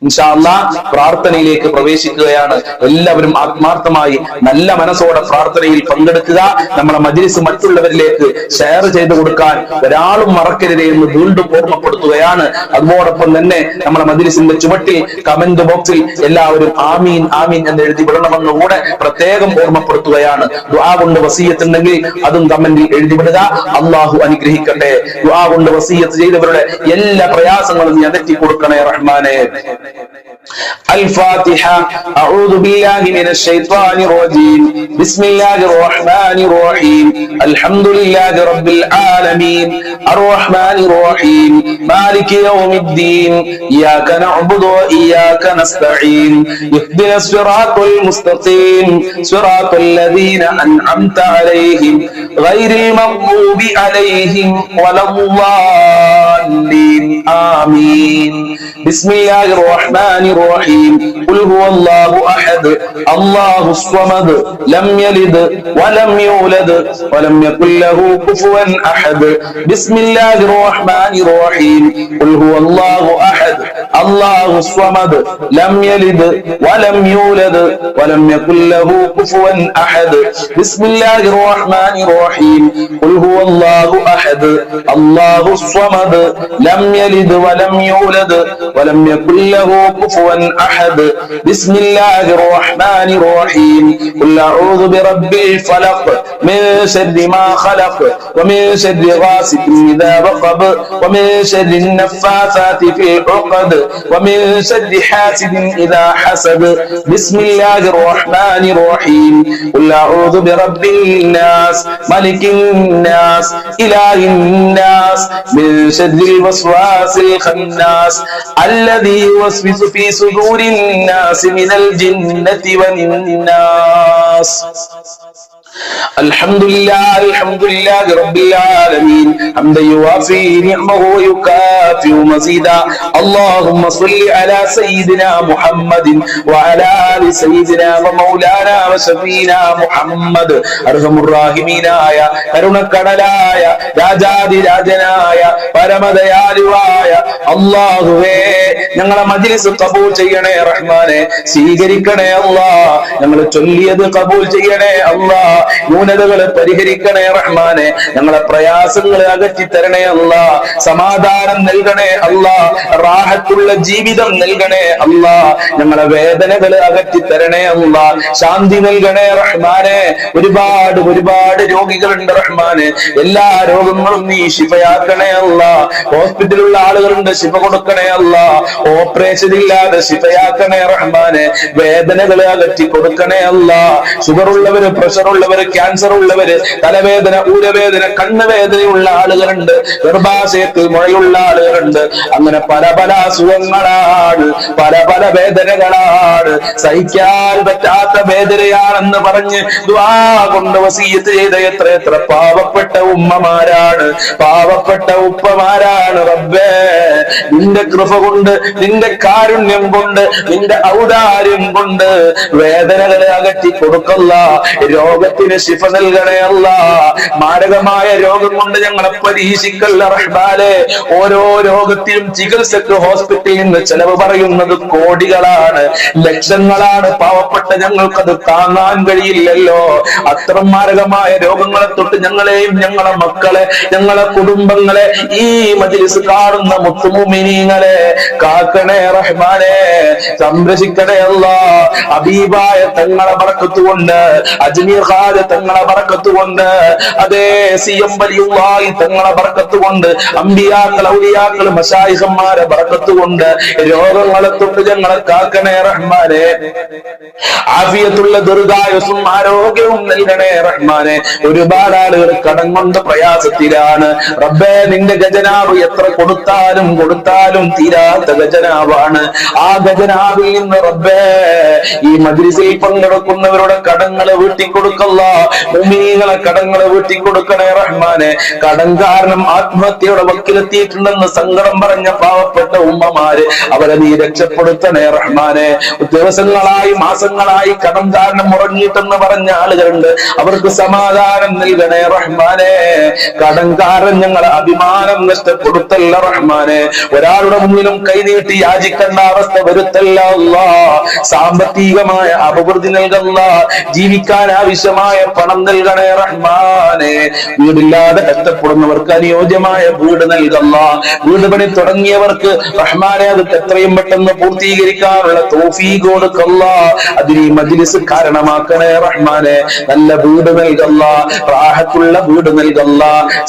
ഇൻഷാ അല്ലാഹ് പ്രാർത്ഥനയിലേക്ക് പ്രവേശിക്കുകയാണ്. എല്ലാവരും ആത്മാർത്ഥമായി നല്ല മനസ്സോടെ പ്രാർത്ഥനയിൽ പങ്കെടുക്കുക. നമ്മളെ മജ്ലിസ് മറ്റുള്ളവരിലേക്ക് ഷെയർ ചെയ്തു കൊടുക്കാൻ ഒരാളും മറക്കരുതേ എന്ന് വീണ്ടും ഓർമ്മപ്പെടുത്തുകയാണ്. അതോടൊപ്പം തന്നെ നമ്മളെ മജ്ലിസിന്റെ ചുവട്ടിൽ കമന്റ് ബോക്സിൽ എല്ലാവരും ആമീൻ ആമീൻ എന്ന് എഴുതി വിടണമെന്ന് കൂടെ പ്രത്യേകം ഓർമ്മപ്പെടുത്തുകയാണ്. ദുആ കൊണ്ട് വസിയത്ത് ഉണ്ടെങ്കിൽ അതും കമന്റിൽ എഴുതി വിടുക. അള്ളാഹു അനുഗ്രഹിക്കട്ടെ. ദുആ കൊണ്ട് വസിയത്ത് ചെയ്തവരുടെ എല്ലാ പ്രയാസങ്ങളും നീ അകറ്റി കൊടുക്കണേ റഹ്മാനെ. الفاتحة. أعوذ بالله من الشيطان الرجيم. بسم الله الرحمن الرحيم. الحمد لله رب العالمين الرحمن الرحيم مالك يوم الدين إياك نعبد وإياك نستعين اهدنا الصراط المستقيم صراط الذين أنعمت عليهم غير المغضوب عليهم ولا الضالين آمين. بسم الله الرحمن الرحيم. قل هو الله أحد الله الصمد لم يلد ولم يولد ولم يكن له كفوا أحد. بسم الله الرحمن الرحيم. قل هو الله أحد الله الصمد لم يلد ولم يولد ولم يكن له كفوا أحد. بسم الله الرحمن الرحيم. قل هو الله أحد الله الصمد لم يلد ولم يولد ولم يكن له كفوا أحد. بسم الله الرحمن الرحيم. قل أعوذ برب الفلق من شر ما خلق ومن شر غاسق إذا وقب ومن شر النفاثات في العقد ومن شر حاسد إذا حسد. بسم الله الرحمن الرحيم. قل أعوذ برب الناس ملك الناس إله الناس من شر الوسواس الخناس الذي يوسوس في صدور الناس من الجنة والناس. الحمد لله رب العالمين حمدا يوافي نعمه ويكافئ مزيدا. اللهم صل على سيدنا محمد وعلى آل سيدنا ومولانا وشفينا محمد. അർഹമുർറാഹിമീനായ കരുണക്കടലായ രാജാതിരാജനായ പരമദയാലുവായ അല്ലാഹുവേ, ഞങ്ങളെ മജ്ലിസ് കബൂൽ ചെയ്യണേ റഹ്മാനെ, സ്വീകരിക്കണേ അല്ലാഹ്. ഞങ്ങൾ ചൊല്ലിയത് കബൂൽ ചെയ്യണേ അല്ലാഹ്. ന്യൂനതകളെ പരിഹരിക്കണേ റഹ്മാനെ, ഞങ്ങളെ പ്രയാസങ്ങളെ അകറ്റി തരണേ അല്ലാഹ്. സമാധാനം നൽകണേ അല്ലാഹ്. റാഹത്തുള്ള ജീവിതം നൽകണേ അല്ലാഹ്. ഞങ്ങളെ വേദനകളെ അകറ്റി തരണേ അല്ലാഹ്. ശാന്തി നൽകണേ റഹ്മാനെ. ഒരുപാട് രോഗികളുണ്ട് റഹ്മാനെ, എല്ലാ രോഗങ്ങളും നീ ശിഫയാക്കണേ അല്ലാഹ്. ഹോസ്പിറ്റലിലുള്ള ആളുകളുണ്ട്, ശിഫ കൊടുക്കണേ അല്ലാഹ്. ഓപ്പറേഷൻ ഇല്ലാതെ ശിഫയാക്കണേ റഹ്മാനെ. വേദനകളെ അകറ്റി കൊടുക്കണേ അല്ലാഹ്. ഷുഗർ ഉള്ളവര്, പ്രഷർ ഉള്ളവര്, ക്യാൻസർ ഉള്ളവര്, തലവേദന, ഊരവേദന, കണ്ണുവേദനയുള്ള ആളുകളുണ്ട്, ഗർഭാശയത്തിൽ മുഴയുള്ള ആളുകളുണ്ട്. അങ്ങനെ പല അസുഖങ്ങളാണ്, പല വേദനകളാണ്. സഹിക്കാൻ പറ്റാത്ത വേദനയാണെന്ന് പറഞ്ഞ് ദുആ കൊണ്ട് വസിയത്ത് ചെയ്ത എത്ര പാവപ്പെട്ട ഉമ്മമാരാണ്, പാവപ്പെട്ട ഉപ്പമാരാണ്. റബ്ബേ, നിന്റെ കൃപ കൊണ്ട്, നിന്റെ കാരുണ്യം കൊണ്ട്, നിന്റെ ഔദാര്യം കൊണ്ട് വേദനകളെ അകറ്റി കൊടുക്കല്ല. രോഗത്തിന് ശിഫ നൽകണേ അല്ലാഹ്. മാരകമായ രോഗം കൊണ്ട് ഞങ്ങളെ പരീക്ഷിക്കല്ല റഹ്മാനെ. ഓരോ രോഗത്തിനും ചികിത്സക്ക് ഹോസ്പിറ്റലിൽ നിന്ന് ചെലവ് പറയുന്നത് കോടികളാണ്, ലക്ഷങ്ങളാണ്. പാവപ്പെട്ട ഞങ്ങൾക്കത് താങ്ങാൻ കഴിയില്ലല്ലോ. അത്തരം മാരകമായ രോഗങ്ങളെ തൊട്ട് ഞങ്ങളെയും ഞങ്ങളെ മക്കളെ, ഞങ്ങളെ കുടുംബങ്ങളെ, ഈ മജ്ലിസ് കാണുന്ന മുത്തുമുഅ്മിനീങ്ങളെ കാക്കണേ റഹ്മാനെ, സംരക്ഷിക്കണേ അല്ലാഹ്. ഹബീബായ തങ്ങളെ ബർക്കത്ത് കൊണ്ട്, അജ്മീർ ഖാജ തങ്ങളെ ബർക്കത്ത് കൊണ്ട്, അതേ സിയം വലിയുള്ളാഹി തങ്ങളെ ബർക്കത്ത് കൊണ്ട്, അമ്പിയാക്കൾ, ഔലിയാക്കൾ, മശായിഖന്മാരെ ബർക്കത്ത് കൊണ്ട് രോഗങ്ങളെ തൊട്ട് ഞങ്ങളെ കാക്കണേ റഹ്മാനെ. ആഫിയത്തുള്ള ദീർഘായുസ്സും ആരോഗ്യവും നൽകണേ റഹ്മാനെ. ഒരുപാട് ആളുകൾ കടം കൊണ്ട് പ്രയാസത്തിലാണ് റബ്ബേ. നിന്റെ ഖജനാവ് എത്ര കൊടുത്താലും തീരാത്ത ഖജനാവാണ്. ആ ഖജനാവിൽ നിന്ന് റബ്ബേ ഈ മജ്ലിസിൽ പങ്കെടുക്കുന്നവരുടെ കടങ്ങളെ വീട്ടിക്കൊടുക്കല്ല. മുഅ്മിനീങ്ങളെ കടങ്ങളെ വീട്ടിക്കൊടുക്കണേ റഹ്മാനെ. കടം കാരണം ആത്മഹത്യയുടെ വക്കിലെത്തിയിട്ടുണ്ടെന്ന് സങ്കടം പറഞ്ഞ പാവപ്പെട്ട ഉമ്മമാര്, അവരെ നീ രക്ഷപ്പെടുത്തണേ റഹ്മാനെ. ദിവസങ്ങളായി, മാസങ്ങളായി കടം കാരണം ഉറങ്ങിയിട്ടെന്ന് പറഞ്ഞ ആളുകളുണ്ട്, അവർക്ക് സമാധാനം നൽകണേ റഹ്മാനെ. കടം കാരണം ഞങ്ങളെ അഭിമാനം നഷ്ടപ്പെടുത്തല്ല റഹ്മാനെ. ഒരാളുടെ മുന്നിലും കൈനീട്ടി യാചിക്കേണ്ട അവസ്ഥ വരുത്തല്ല അല്ലാഹ്. സാമ്പത്തികമായ അഭിവൃദ്ധി നൽകല്ല, ജീവിക്കാൻ ആവശ്യമായ പണം നൽകണേ റഹ്മാനെ. വീടില്ലാതെ കഷ്ടപ്പെടുന്നവർക്ക് അനുയോജ്യമായ വീട് നൽകല്ല. വീട് പണി തുടങ്ങിയവർക്ക് റഹ്മാനെ അത് എത്രയും പെട്ടെന്ന് പൂർത്തീകരിക്കാനുള്ള തൗഫീഖ് കൊടുക്കല്ല. അതിന് ഈ മജ്ലിസ് കാരണമാക്കണേ റഹ്മാനെ. നല്ല വീട് നൽകല്ല, റാഹത്തുള്ള വീട് നൽകല്ല,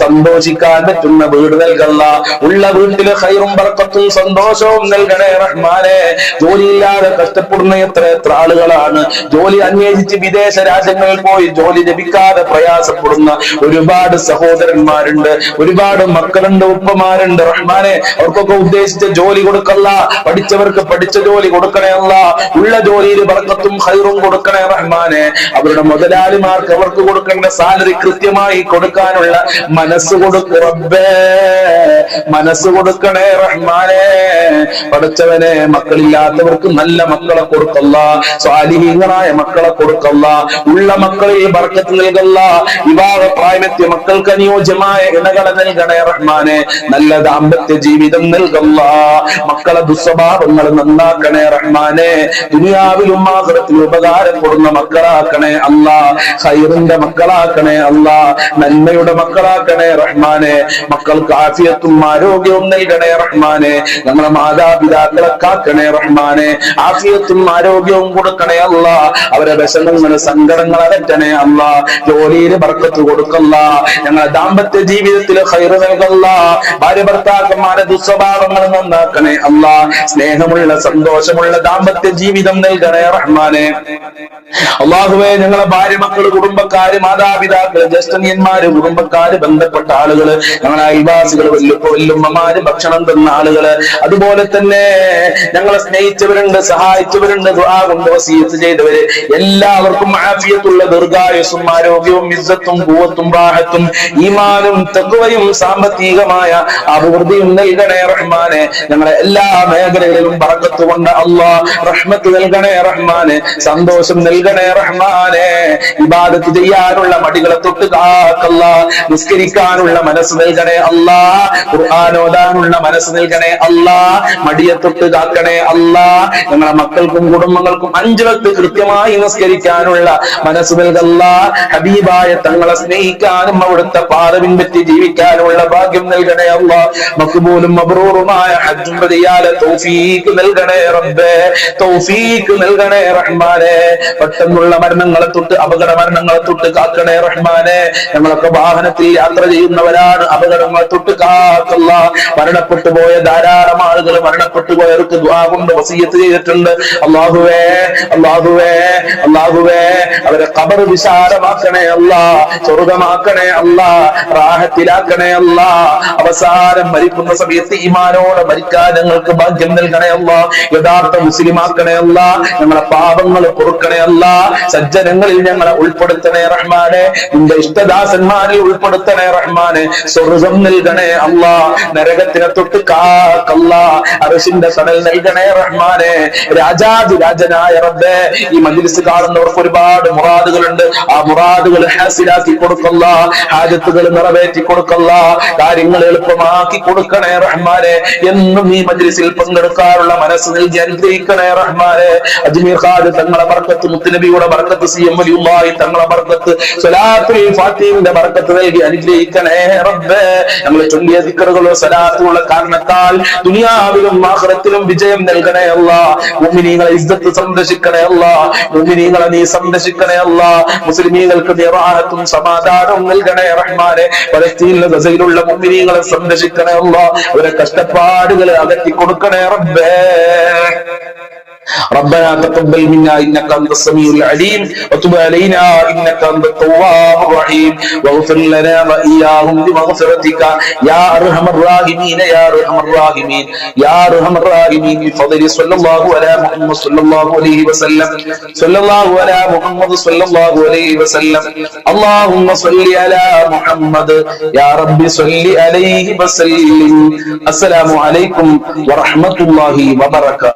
സന്തോഷിക്കാൻ പറ്റുന്ന വീട് നൽകല്ല. ഉള്ള വീട്ടില് ഖൈറും ബർക്കത്തും സന്തോഷവും നൽകണേ റഹ്മാനെ. ജോലിയില്ലാതെ കഷ്ടപ്പെടുന്ന എത്ര ആളുകളാണ്. ജോലി അന്വേഷിച്ച് വിദേശ രാജ്യങ്ങളിൽ പോയി ജോലി ലഭിക്കാതെ പ്രയാസപ്പെടുന്ന ഒരുപാട് സഹോദരന്മാരുണ്ട്, ഒരുപാട് മക്കളുണ്ട്, ഉപ്പമാരുണ്ട് റഹ്മാനെ. അവർക്കൊക്കെ ഉദ്ദേശിച്ച ജോലി കൊടുക്കല്ല. പഠിച്ചവർക്ക് പഠിച്ച ജോലി കൊടുക്കണേ അല്ല. ഉള്ള ജോലിയിൽ ബർക്കത്തും ഖൈറും കൊടുക്കണേ റഹ്മാനെ. അവരുടെ മുതലാളിമാർക്ക് അവർക്ക് കൊടുക്കേണ്ട സാലറി കൃത്യമായി കൊടുക്കാനുള്ള മനസ്സ് കൊടുക്ക് റബ്ബേ, മനസ്സ് കൊടുക്കണേ റഹ്മാനെ. പഠിച്ചവനെ, മക്കളില്ലാത്തവർക്ക് നല്ല മക്കളെ കൊടുക്കല്ല, സ്വാലിഹീങ്ങളായ മക്കളെ കൊടുക്കല്ല. ഉള്ള മക്കളിൽ ബർക്കത്ത് നൽകല്ല. വിവാഹ പ്രായമെത്തിയ മക്കൾക്ക് അനുയോജ്യമായ ഇണകളെ നൽകണേ റഹ്മാനെ. നല്ല ദാമ്പത്യ ജീവിതം നൽകല്ല. മക്കളെ ദുസ്വഭാവങ്ങൾ നന്നാക്കണേ റഹ്മാനെ. ദുനിയാവിലും ആഖിറത്തിലും ഉപകാരപ്പെടുന്ന മക്കളാക്കണേ അല്ലാ. ഖൈറിന്റെ മക്കളാക്കണേ അല്ലാ. നന്മയുടെ മക്കളാക്കണേ റഹ്മാനെ. മക്കൾക്ക് ആഫിയത്തും ആരോഗ്യവും നൽകണേ റഹ്മാനെ. ഞങ്ങളെ മാതാപിതാക്കളെ കാക്കണേ റഹ്മാനെ. ആഫിയത്തും ആരോഗ്യവും കൊടുക്കണേ അല്ലാ. അവരെ വിഷമങ്ങൾ, സങ്കടങ്ങൾ അകറ്റണേ അല്ലാ. ജോലിയിൽ ബർക്കത്ത് കൊടുക്കല്ല. ഞങ്ങളെ ദാമ്പത്യ ജീവിതത്തിൽ ഖൈർ നൽകല്ല. ഭാര്യ ഭർത്താക്കന്മാരെ ദുസ്വഭാവങ്ങൾ നന്നാക്കണേ അല്ലാ. സ്നേഹമുള്ള സന്തോഷമുള്ള ദാമ്പത്യ ജീവിതം നൽകണേ റഹ്മാനെ. അള്ളാഹുവേ, ഞങ്ങളെ ഭാര്യ മക്കള് കുടുംബക്കാര് മാതാപിതാക്കള് ജ്യേഷ്ഠന്യന്മാര് കുടുംബക്കാര് ബന്ധപ്പെട്ട ആളുകള് ഞങ്ങളെ അയൽവാസികള് വല്ലുമ്മമാര് ഭക്ഷണം തന്ന ആളുകള് അതുപോലെ തന്നെ ഞങ്ങളെ സ്നേഹിച്ചവരുണ്ട്, സഹായിച്ചവരുണ്ട്, ദുആ കൊണ്ട് വസിയത്ത് ചെയ്തവര് എല്ലാവർക്കും ആഫിയത്തുള്ള ദീർഘായുസ്സും ആരോഗ്യവും ഇസ്സത്തും ഖുവത്തും റാഹത്തും ഈമാനും തഖ്വയും സാമ്പത്തികമായ അഭിവൃദ്ധിയും നൽകണേ റഹ്മാനെ. ഞങ്ങളെ എല്ലാ മേഖലകളിലും ബറക്കത്ത് കൊണ്ട് അല്ലാഹ് റഹ്മത്ത് നൽകണേ റഹ്മാനെ. സന്തോഷം നൽകണേ റഹ്മാനെ. ഇബാദത്ത് ചെയ്യാനുള്ള മടികളെ തൊട്ട് കാക്കല്ലാ. നിസ്കരിക്കാനുള്ള മനസ്സ് നൽകണേ അല്ലാ. ഖുർആൻ ഓതാനുള്ള മനസ്സ് നൽകണേ അല്ലാ. മടിയെ തൊട്ട് കാക്കണേ അല്ലാ. ഞങ്ങളെ മക്കൾക്കും കുടുംബങ്ങൾക്കും 5 വക്ത് കൃത്യമായി നിസ്കരിക്കാനുള്ള മനസ്സ് നൽകല്ല. ഹബീബായ തങ്ങളെ സ്നേഹിക്കാനും അവിടുത്തെ പാത പിൻപറ്റി ജീവിക്കാനുള്ള ഭാഗ്യം നൽകണേ അല്ലാ. മഖ്ബൂലും മബ്റൂറുമായ ഹജ്ജും ഉംറയാലെ തൗഫീഖ് നൽകണേ റബ്ബേ. തൗഫീഖ് നൽകണേ റഹ്മാനെ. പെട്ടെന്നുള്ള മരണങ്ങളെ തൊട്ട് അപകട മരണങ്ങളെ തൊട്ട് കാക്കണേ റഹ്മാനെ. ഞങ്ങളൊക്കെ വാഹനത്തിൽ യാത്ര ചെയ്യുന്നവരാണ്. അപകടങ്ങളെ തൊട്ട് കാക്കല്ല. മരണപ്പെട്ടു പോയ ധാരാളം ആളുകൾ മരണപ്പെട്ടു പോയവർക്ക് ദുആ കൊണ്ട് വസിയത്ത് ചെയ്തിട്ടുണ്ട്. അല്ലാഹുവേ, അല്ലാഹുവേ, അല്ലാഹുവേ, അവരെ ഖബർ വിശാലമാക്കണേ അല്ലാ. സ്വർഗ്ഗമാക്കണേ അല്ലാ. റാഹത്തിലാക്കണേ അല്ലാ. അവസാനം മരിക്കുന്ന സമയത്ത് ഈമാനോടെ മരിക്കാൻ ഞങ്ങൾക്ക് ഭാഗ്യം നൽകണേ അല്ലാ. യഥാർത്ഥ മുസ്ലിമാക്കണേ അല്ലാ. ഞങ്ങളെ പാപങ്ങൾ പൊറുക്കണേ അല്ലാ. സജ്ജനങ്ങളിൽ ഞങ്ങളെ ഉൾപ്പെടുത്തണേ റഹ്മാനെ. നിന്റെ ഇഷ്ടദാസന്മാരിൽ ഉൾപ്പെടുത്തണേ റഹ്മാനെ. സ്വർഗ്ഗം നൽകണേ അല്ലാ. നരകത്തിനെ തൊട്ട് കാക്കല്ലാ. അർശിന്റെ തണൽ നൽകണേ റഹ്മാനെ. രാജാതിരാജനായ റബ്ബേ, ഈ മജ്ലിസ് കാണുന്നവർക്ക് ഒരുപാട് മുറാദുകളുണ്ട്. ആ മുറാദുകൾ ഹാസിലാക്കി കൊടുക്കല്ല. ഹാജത്തുകൾ നിറവേറ്റി കൊടുക്കല്ല. കാര്യങ്ങൾ എളുപ്പമാക്കി കൊടുക്കണേ റഹ്മാനെ. എന്നും ഈ മജ്ലിസിൽ പങ്കെടുക്കാനുള്ള മനസ്സ് നൽകി അനുഗ്രഹിക്കണേ റഹ്മാനെ. അജ്മീർ ഖാദ് തങ്ങളെ ബർക്കത്ത്, മുത്തുനബിയുടെ ബർക്കത്ത്, സിഎം വലിയുള്ളാഹി തങ്ങളെ ബർക്കത്ത്, സ്വലാത്തുൽ ഫാത്തിഹയുടെ ബർക്കത്ത് നൽകി അനുഗ്രഹിക്കണേ റബ്ബേ. ഞങ്ങൾ ചൊല്ലിയ ദിക്റുകളോ സ്വലാത്തുള്ള കാരണത്താൽ ദുനിയാവിലും ആഖിറത്തിലും വിജയം നൽകണേ അല്ലാഹ്. മുഅ്മിനീങ്ങളെ ഇസ്സത്ത് സംരക്ഷിക്കണേ അല്ലാഹ്. മുഅ്മിനീങ്ങളെ നീ സംരക്ഷിക്കണേ അല്ലാഹ്. മുസ്ലിമീങ്ങൾക്ക് നീ റാഹത്തും സമാധാനവും നൽകണേ റഹ്മാനെ. ഫലസ്തീനിലെ ഗസയിലുള്ള മുഅ്മിനീങ്ങളെ സംരക്ഷിക്കണേ അല്ലാഹ്. അവരെ കഷ്ടപ്പാടുകൾ അകറ്റി കൊടുക്കണേ റബ്ബേ. ربنا تقبل منا انك انت السميع العليم وتب علينا انك انت التواب الرحيم واغفر لنا واياهم بمغفرتك يا ارحم الراحمين يا ارحم الراحمين يا ارحم الراحمين بفضل صلى الله على محمد صلى الله عليه وسلم صلى الله على محمد صلى الله عليه وسلم اللهم صل على محمد يا رب صل عليه وسلم. السلام عليكم ورحمة الله وبركاته.